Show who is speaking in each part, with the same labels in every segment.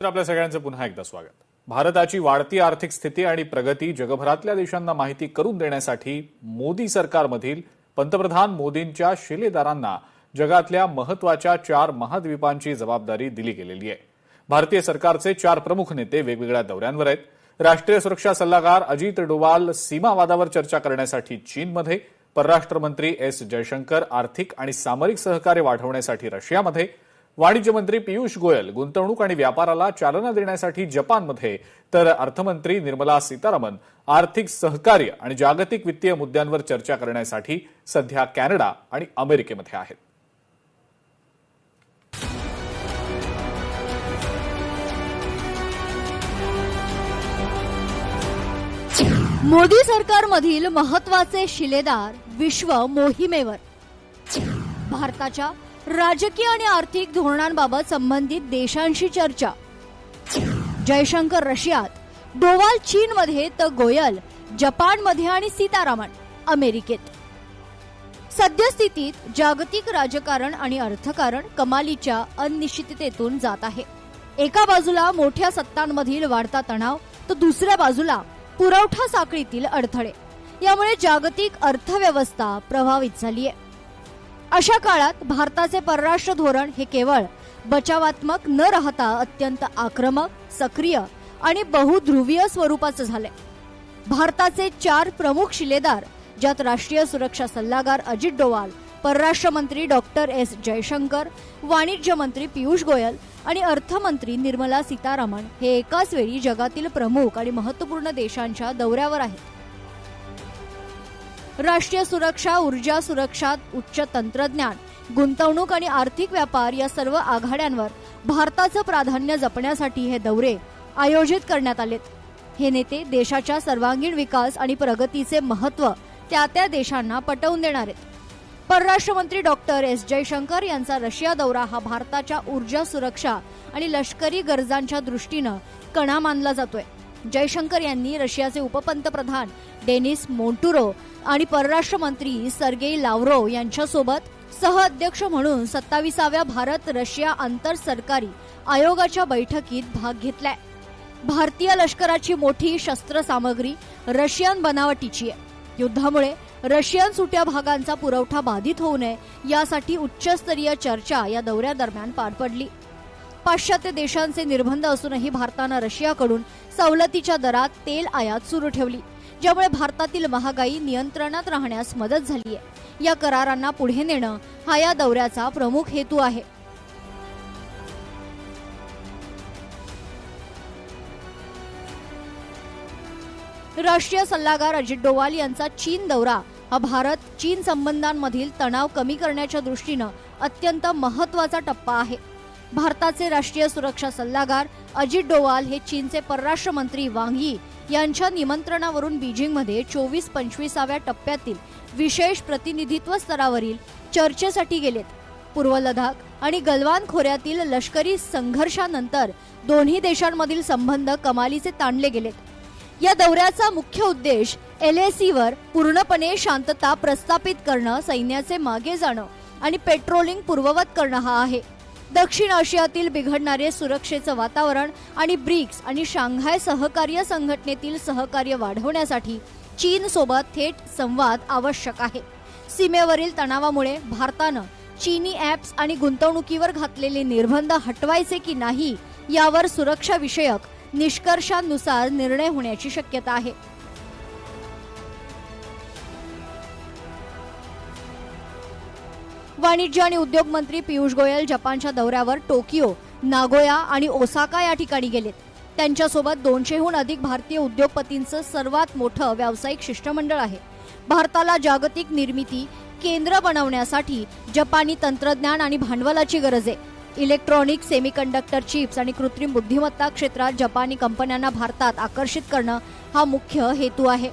Speaker 1: आपल्या सगळ्यांचं पुन्हा एकदा स्वागत। भारताची वाढती आर्थिक स्थिती आणि प्रगती जगभरातल्या देशांना माहिती करून देण्यासाठी मोदी सरकारमधील पंतप्रधान मोदींच्या शिलेदारांना जगातल्या महत्त्वाच्या 4 महाद्वीपांची जबाबदारी दिली गेलेली आहे। भारतीय सरकारचे 4 प्रमुख नेते वेगवेगळ्या दौऱ्यांवर आहेत। राष्ट्रीय सुरक्षा सल्लागार अजित डोवाल सीमा वादावर चर्चा करण्यासाठी चीनमध्ये, परराष्ट्र मंत्री एस जयशंकर आर्थिक आणि सामरिक सहकार्य वाढवण्यासाठी रशियामध्ये, वाणिज्य मंत्री पीयूष गोयल गुंतवणूक आणि व्यापाराला चालना देण्यासाठी जपानमध्ये, तर अर्थमंत्री निर्मला सीतारामन आर्थिक सहकार्य आणि जागतिक वित्तीय मुद्द्यांवर चर्चा करण्यासाठी सध्या कॅनडा आणि अमेरिकेमध्ये आहेत।
Speaker 2: मोदी सरकारमधील महत्त्वाचे शिलेदार विश्व मोहिमेवर। भारताच्या राजकीय आणि आर्थिक धोरणांबाबत संबंधित देशांशी चर्चा। जयशंकर रशियात, डोवाल चीनमध्ये, तर गोयल जपानमध्ये आणि सीतारामन अमेरिकेत। सद्यस्थितीत जागतिक राजकारण आणि अर्थकारण कमालीच्या अनिश्चिततेतून जात आहे। एका बाजूला मोठ्या सत्तांमधील वाढता तणाव, तर दुसऱ्या बाजूला पुरवठा साखळीतील अडथळे, यामुळे जागतिक अर्थव्यवस्था प्रभावित झाली आहे। अशा काळात भारताचे परराष्ट्र धोरण हे केवळ बचावात्मक न राहता अत्यंत आक्रमक, सक्रिय आणि बहुध्रुवीय स्वरूपाचे झाले। भारताचे 4 प्रमुख शिलेदार, ज्यात राष्ट्रीय सुरक्षा सल्लागार अजित डोवाल, परराष्ट्र मंत्री डॉक्टर एस जयशंकर, वाणिज्य मंत्री पीयूष गोयल आणि अर्थमंत्री निर्मला सीतारामन हे एकाच वेळी जगातील प्रमुख आणि महत्त्वपूर्ण देशांच्या दौऱ्यावर आहेत। राष्ट्रीय सुरक्षा, ऊर्जा सुरक्षा, उच्च तंत्रज्ञान, गुंतवणूक आणि आर्थिक व्यापार या सर्व आघाड्यांवर भारताचं प्राधान्य जपण्यासाठी हे दौरे आयोजित करण्यात आलेत। हे नेते देशाच्या सर्वांगीण विकास आणि प्रगतीचे महत्त्व त्या देशांना पटवून देणार आहेत। परराष्ट्र मंत्री डॉक्टर एस जयशंकर यांचा रशिया दौरा हा भारताच्या ऊर्जा सुरक्षा आणि लष्करी गरजांच्या दृष्टीने कणा मानला जातोय। जयशंकर यांनी रशियाचे उपपंतप्रधान डेनिस मोंटुरो आणि परराष्ट्र मंत्री सर्गेई लाव्हरोव यांच्यासोबत सहअध्यक्ष म्हणून 27व्या भारत रशिया आंतर सरकारी आयोगाच्या बैठकीत भाग घेतलाय। भारतीय लष्कराची मोठी शस्त्रसामग्री रशियन बनावटीची आहे। युद्धामुळे रशियन सुट्या भागांचा पुरवठा बाधित होऊ नये यासाठी उच्चस्तरीय चर्चा या दौऱ्यादरम्यान पार पडली। पाश्चात्य देशांचे निर्बंध असूनही भारतानं रशियाकडून सवलतीच्या दरात तेल आयात सुरू ठेवली, ज्यामुळे भारतातील महागाई नियंत्रणात राहण्यास मदत झाली आहे। या करारांना पुढे नेणं हा या दौऱ्याचा प्रमुख हेतू आहे। राष्ट्रीय सल्लागार अजित डोवाल यांचा चीन दौरा हा भारत चीन संबंधांमधील तणाव कमी करण्याच्या दृष्टीने अत्यंत महत्त्वाचा टप्पा आहे। भारताचे राष्ट्रीय सुरक्षा सल्लागार अजित डोवाल हे चीनचे परराष्ट्र मंत्री वांग यी यांच्या निमंत्रणावरून बीजिंगमध्ये 24-25व्या टप्प्यातील विशेष प्रतिनिधित्व स्तरावरील चर्चेसाठी गेलेत। पूर्व लडाख आणि गलवान खोऱ्यातील लष्करी संघर्षानंतर दोन्ही देशांमधील संबंध कमालीचे ताणले गेलेत। या दौऱ्याचा मुख्य उद्देश LACवर पूर्णपणे शांतता प्रस्थापित करणं, सैन्याचे मागे जाणं आणि पेट्रोलिंग पूर्ववत करणं हा आहे। दक्षिण आशियातील बिघडणारे सुरक्षेचं वातावरण आणि ब्रिक्स आणि शांघाय सहकार्य संघटनेतील सहकार्य वाढवण्यासाठी चीन सोबत थेट संवाद आवश्यक आहे। सीमेवरील तणावामुळे भारतानं चीनी ॲप्स आणि गुंतवणुकीवर घातलेले निर्बंध हटवायचे की नाही यावर सुरक्षा विषयक निष्कर्षांनुसार निर्णय होण्याची शक्यता आहे। वाणिज्य आणि उद्योग मंत्री पीयूष गोयल जपानच्या दौऱ्यावर टोकियो, नागोया आणि ओसाका या ठिकाणी गेलेत। त्यांच्यासोबत 200हून अधिक भारतीय उद्योगपतींचं सर्वात मोठं व्यावसायिक शिष्टमंडळ आहे। भारताला जागतिक निर्मिती केंद्र बनवण्यासाठी जपानी तंत्रज्ञान आणि भांडवलाची गरज आहे। इलेक्ट्रॉनिक, सेमीकंडक्टर चिप्स आणि कृत्रिम बुद्धिमत्ता क्षेत्रात जपानी कंपन्यांना भारतात आकर्षित करणं हा मुख्य हेतू आहे।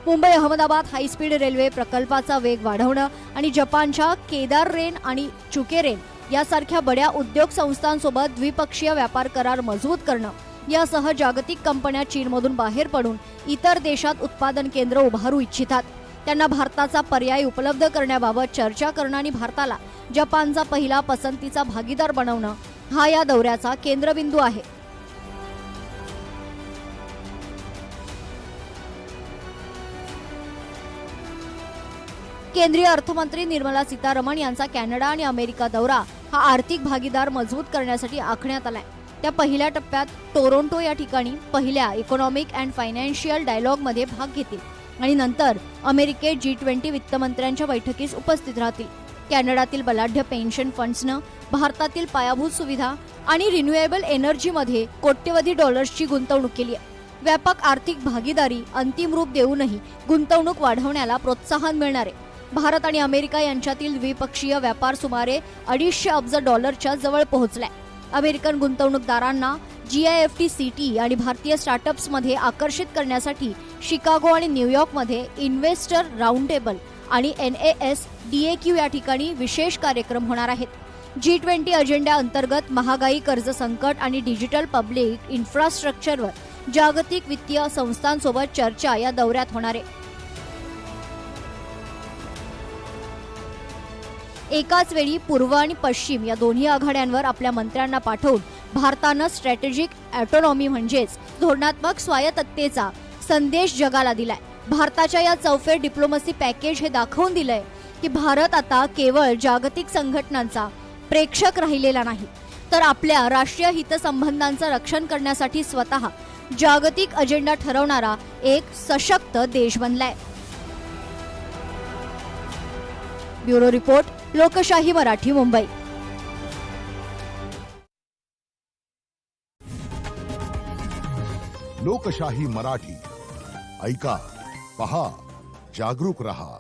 Speaker 2: मुंबई अहमदाबाद हायस्पीड रेल्वे प्रकल्पाचा वेग वाढवणं आणि जपानच्या केदार रेन आणि चुकेरेन यासारख्या बड्या उद्योग संस्थांसोबत द्विपक्षीय व्यापार करार मजबूत करणं यासह जागतिक कंपन्या चीनमधून बाहेर पडून इतर देशात उत्पादन केंद्र उभारू इच्छितात। त्यांना भारताचा पर्याय उपलब्ध करण्याबाबत चर्चा करणं आणि भारताला जपानचा पहिला पसंतीचा भागीदार बनवणं हा या दौऱ्याचा केंद्रबिंदू आहे। केंद्रीय अर्थमंत्री निर्मला सीतारामन यांचा कॅनडा आणि अमेरिका दौरा हा आर्थिक भागीदार मजबूत करण्यासाठी आखण्यात आलाय. त्या पहिल्या टप्प्यात टोरंटो या ठिकाणी पहिल्या इकॉनॉमिक अँड फायनान्शियल डायलॉगमध्ये भाग घेतील आणि नंतर अमेरिकेत G20 वित्तमंत्र्यांच्या बैठकीस उपस्थित राहतील. कॅनडातील बलाढ्य पेन्शन फंड्सनं भारतातील पायाभूत सुविधा आणि रिन्युएबल एनर्जीमध्ये कोट्यवधी डॉलर्सची गुंतवणूक केली आहे. व्यापक आर्थिक भागीदारी अंतिम रूप देऊनही गुंतवणूक वाढवण्याला प्रोत्साहन मिळणार आहे. भारत आणि अमेरिका यांच्यातील द्विपक्षीय व्यापार सुमारे 250 अब्ज डॉलरच्या जवळ पोहोचलाय. अमेरिकन गुंतवणूकदारांना GIFT आणि भारतीय स्टार्टअप्समध्ये आकर्षित करण्यासाठी शिकागो आणि न्यूयॉर्कमध्ये इन्व्हेस्टर राऊंड टेबल आणि NASDAQ या ठिकाणी विशेष कार्यक्रम होणार आहेत. G20 अजेंडा अंतर्गत महागाई, कर्ज संकट आणि डिजिटल पब्लिक इन्फ्रास्ट्रक्चरवर जागतिक वित्तीय संस्थांसोबत चर्चा या दौऱ्यात होणार आहे. एकाच वेळी पूर्व आणि पश्चिम या दोन्ही आघाड्यांवर आपल्या मंत्र्यांना पाठवून भारतानं स्ट्रॅटेजिक ऑटोनॉमी म्हणजेच धोरणात्मक स्वायत्ततेचा संदेश जगाला दिलाय. भारताच्या या चौफेर डिप्लोमसी पॅकेज हे दाखवून दिलंय की भारत आता केवळ जागतिक संघटनांचा प्रेक्षक राहिलेला नाही, तर आपल्या राष्ट्रीय हितसंबंधांचं रक्षण करण्यासाठी स्वतः जागतिक अजेंडा ठरवणारा एक सशक्त देश बनलाय. ब्युरो रिपोर्ट, लोकशाही मराठी, मुंबई.
Speaker 3: लोकशाही मराठी ऐका, पहा, जागरूक रहा.